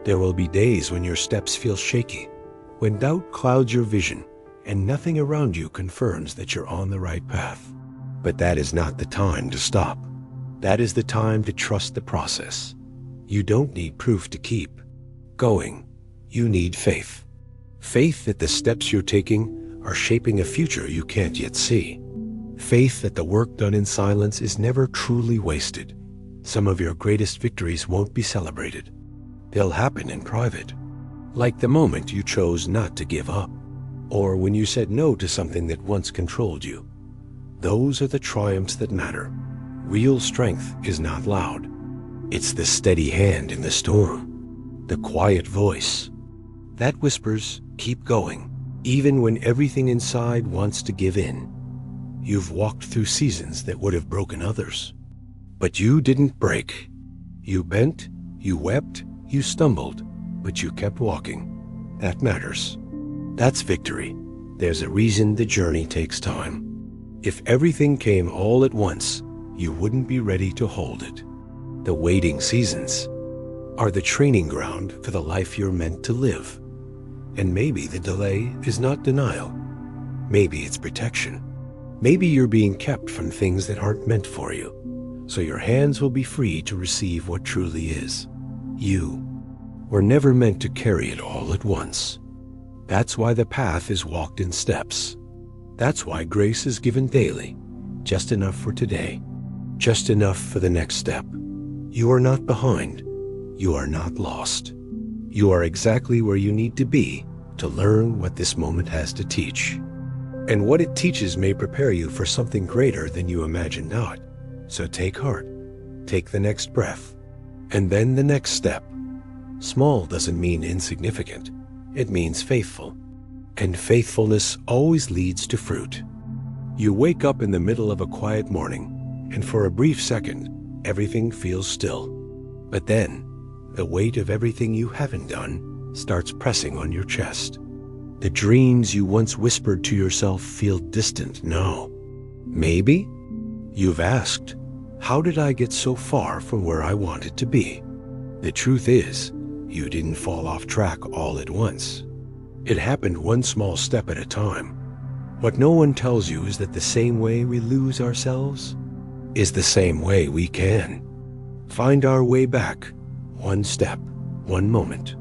There will be days when your steps feel shaky, when doubt clouds your vision, and nothing around you confirms that you're on the right path. But that is not the time to stop. That is the time to trust the process. You don't need proof to keep going. You need faith. Faith that the steps you're taking are shaping a future you can't yet see. Faith that the work done in silence is never truly wasted. Some of your greatest victories won't be celebrated. They'll happen in private. Like the moment you chose not to give up, or when you said no to something that once controlled you. Those are the triumphs that matter. Real strength is not loud. It's the steady hand in the storm, the quiet voice that whispers, keep going, even when everything inside wants to give in. You've walked through seasons that would have broken others, but you didn't break. You bent, you wept, you stumbled, but you kept walking. That matters. That's victory. There's a reason the journey takes time. If everything came all at once, you wouldn't be ready to hold it. The waiting seasons are the training ground for the life you're meant to live. And maybe the delay is not denial. Maybe it's protection. Maybe you're being kept from things that aren't meant for you, so your hands will be free to receive what truly is. You were never meant to carry it all at once. That's why the path is walked in steps. That's why grace is given daily, just enough for today, just enough for the next step. You are not behind. You are not lost. You are exactly where you need to be to learn what this moment has to teach. And what it teaches may prepare you for something greater than you imagine not. So take heart, take the next breath, and then the next step. Small doesn't mean insignificant. It means faithful. And faithfulness always leads to fruit. You wake up in the middle of a quiet morning, and for a brief second, everything feels still. But then, the weight of everything you haven't done starts pressing on your chest. The dreams you once whispered to yourself feel distant now. Maybe you've asked, how did I get so far from where I wanted to be? The truth is, you didn't fall off track all at once. It happened one small step at a time. What no one tells you is that the same way we lose ourselves is the same way we can find our way back, one step, one moment,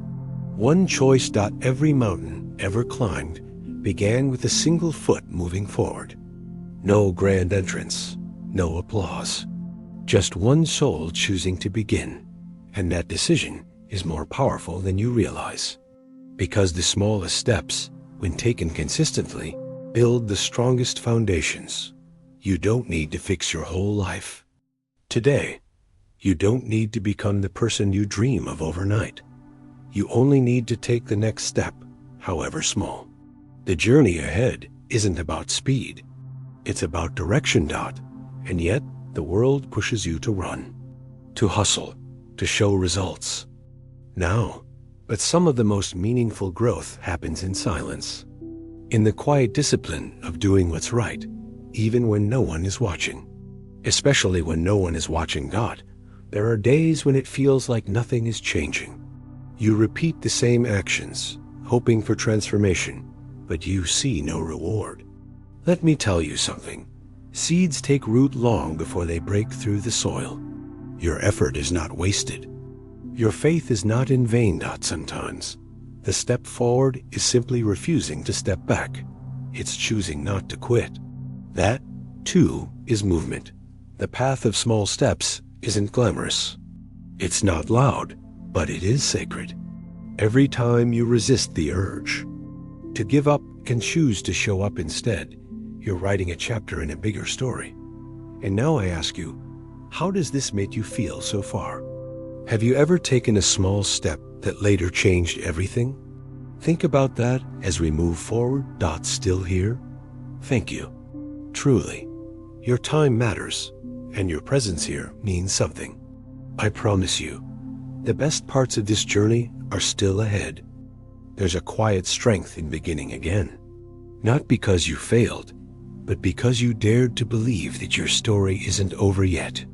one choice. Every mountain ever climbed began with a single foot moving forward. No grand entrance, no applause, just one soul choosing to begin. And that decision is more powerful than you realize. Because the smallest steps, when taken consistently, build the strongest foundations. You don't need to fix your whole life today. You don't need to become the person you dream of overnight. You only need to take the next step, however small. The journey ahead isn't about speed. It's about direction. And yet, the world pushes you to run, to hustle, to show results. Now, but some of the most meaningful growth happens in silence, in the quiet discipline of doing what's right, even when no one is watching. Especially when no one is watching. There are days when it feels like nothing is changing. You repeat the same actions, hoping for transformation, but you see no reward. Let me tell you something. Seeds take root long before they break through the soil. Your effort is not wasted. Your faith is not in vain. Sometimes the step forward is simply refusing to step back. It's choosing not to quit. That, too, is movement. The path of small steps isn't glamorous. It's not loud, but it is sacred. Every time you resist the urge to give up and choose to show up instead, you're writing a chapter in a bigger story. And now I ask you, how does this make you feel so far? Have you ever taken a small step that later changed everything? Think about that as we move forward. Still here? Thank you. Truly, your time matters, and your presence here means something. I promise you, the best parts of this journey are still ahead. There's a quiet strength in beginning again. Not because you failed, but because you dared to believe that your story isn't over yet.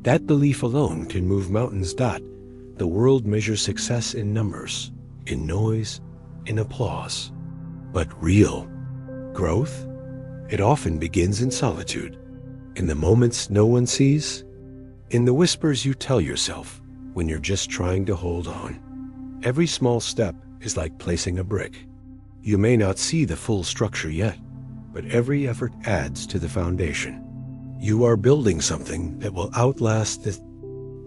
That belief alone can move mountains. The The world measures success in numbers, in noise, in applause. But real growth? It often begins in solitude, in the moments no one sees, in the whispers you tell yourself when you're just trying to hold on. Every small step is like placing a brick. You may not see the full structure yet, but every effort adds to the foundation. You are building something that will outlast the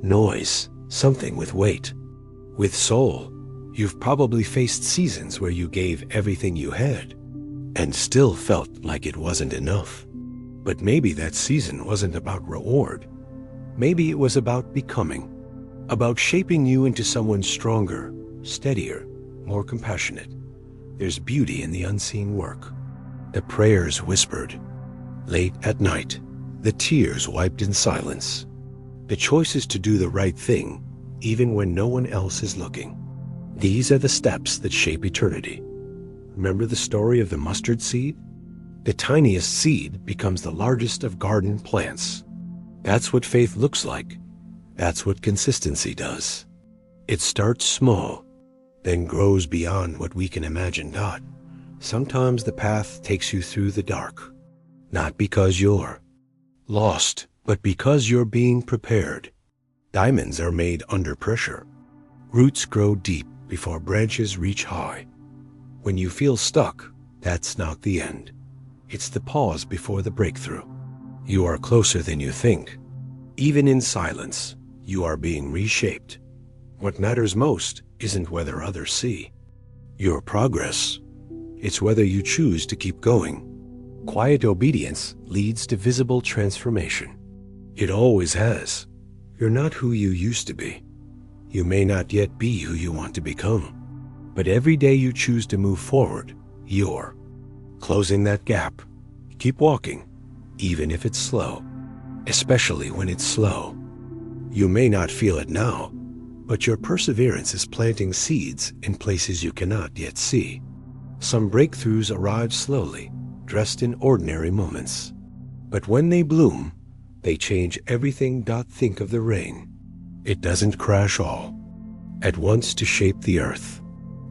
noise, something with weight, with soul. You've probably faced seasons where you gave everything you had and still felt like it wasn't enough. But maybe that season wasn't about reward. Maybe it was about becoming, about shaping you into someone stronger, steadier, more compassionate. There's beauty in the unseen work. The prayers whispered late at night, the tears wiped in silence, the choices to do the right thing even when no one else is looking. These are the steps that shape eternity. Remember the story of the mustard seed? The tiniest seed becomes the largest of garden plants. That's what faith looks like. That's what consistency does. It starts small, then grows beyond what we can imagine. Sometimes the path takes you through the dark, not because you're lost, but because you're being prepared. Diamonds are made under pressure. Roots grow deep before branches reach high. When you feel stuck, that's not the end. It's the pause before the breakthrough. You are closer than you think. Even in silence, you are being reshaped. What matters most isn't whether others see your progress. It's whether you choose to keep going. Quiet obedience leads to visible transformation. It always has. You're not who you used to be. You may not yet be who you want to become. But every day you choose to move forward, you're closing that gap. Keep walking, even if it's slow, especially when it's slow. You may not feel it now, but your perseverance is planting seeds in places you cannot yet see. Some breakthroughs arrive slowly, dressed in ordinary moments. But when they bloom, they change everything. Think of the rain. It doesn't crash all at once to shape the earth.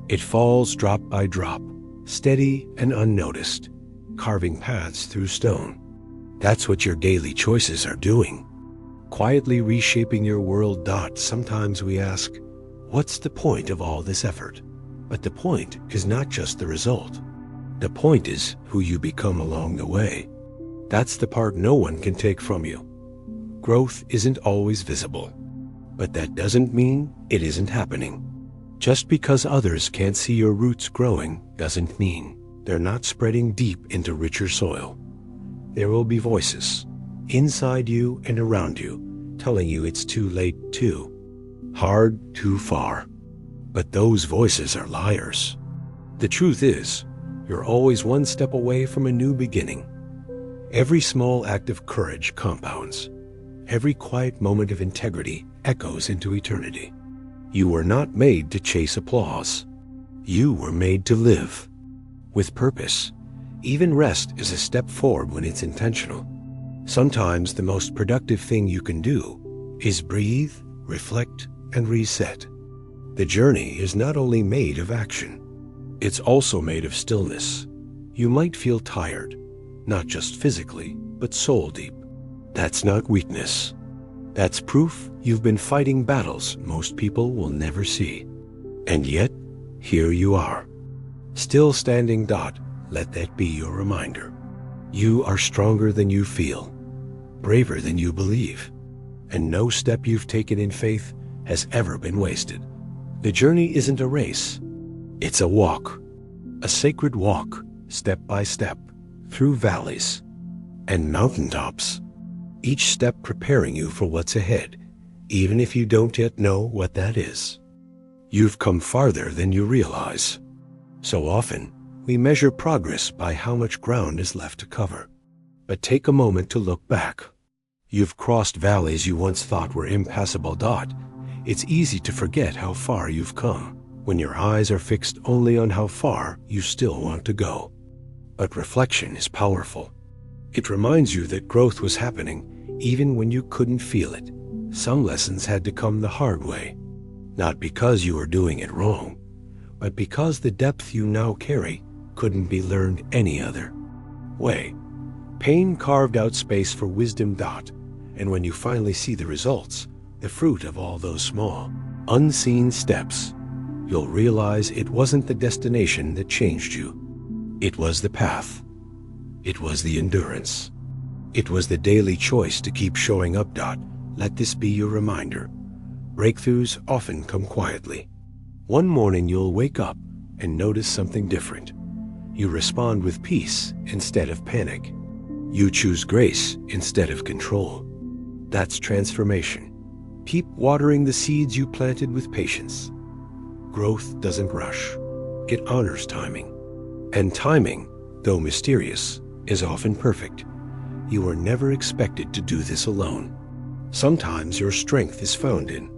It falls drop by drop, steady and unnoticed, carving paths through stone. That's what your daily choices are doing, quietly reshaping your world. Sometimes we ask, what's the point of all this effort? But the point is not just the result. The point is who you become along the way. That's the part no one can take from you. Growth isn't always visible, but that doesn't mean it isn't happening. Just because others can't see your roots growing doesn't mean they're not spreading deep into richer soil. There will be voices inside you and around you telling you it's too late, too hard, too far. But those voices are liars. The truth is, you're always one step away from a new beginning. Every small act of courage compounds. Every quiet moment of integrity echoes into eternity. You were not made to chase applause. You were made to live with purpose. Even rest is a step forward when it's intentional. Sometimes the most productive thing you can do is breathe, reflect, and reset. The journey is not only made of action, it's also made of stillness. You might feel tired, not just physically, but soul deep. That's not weakness. That's proof you've been fighting battles most people will never see. And yet, here you are, still standing. Let that be your reminder. You are stronger than you feel, braver than you believe, and no step you've taken in faith has ever been wasted. The journey isn't a race. It's a walk, a sacred walk, step by step, through valleys and mountaintops. Each step preparing you for what's ahead, even if you don't yet know what that is. You've come farther than you realize. So often, we measure progress by how much ground is left to cover. But take a moment to look back. You've crossed valleys you once thought were impassable. It's easy to forget how far you've come when your eyes are fixed only on how far you still want to go. But reflection is powerful. It reminds you that growth was happening even when you couldn't feel it. Some lessons had to come the hard way. Not because you were doing it wrong, but because the depth you now carry couldn't be learned any other way. Pain carved out space for wisdom. And when you finally see the results, the fruit of all those small, unseen steps, you'll realize it wasn't the destination that changed you. It was the path. It was the endurance. It was the daily choice to keep showing up. Let this be your reminder. Breakthroughs often come quietly. One morning you'll wake up and notice something different. You respond with peace instead of panic. You choose grace instead of control. That's transformation. Keep watering the seeds you planted with patience. Growth doesn't rush. It honors timing. And timing, though mysterious, is often perfect. You were never expected to do this alone. Sometimes your strength is found in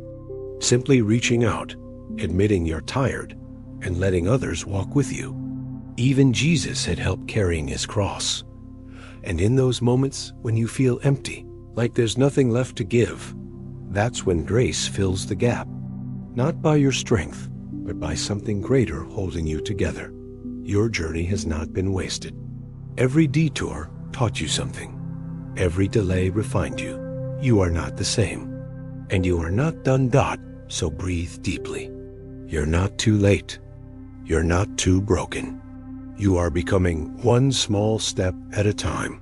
simply reaching out, admitting you're tired, and letting others walk with you. Even Jesus had help carrying his cross. And in those moments when you feel empty, like there's nothing left to give, that's when grace fills the gap. Not by your strength, but by something greater holding you together. Your journey has not been wasted. Every detour taught you something. Every delay refined you. You are not the same. And you are not done. So breathe deeply. You're not too late. You're not too broken. You are becoming one small step at a time.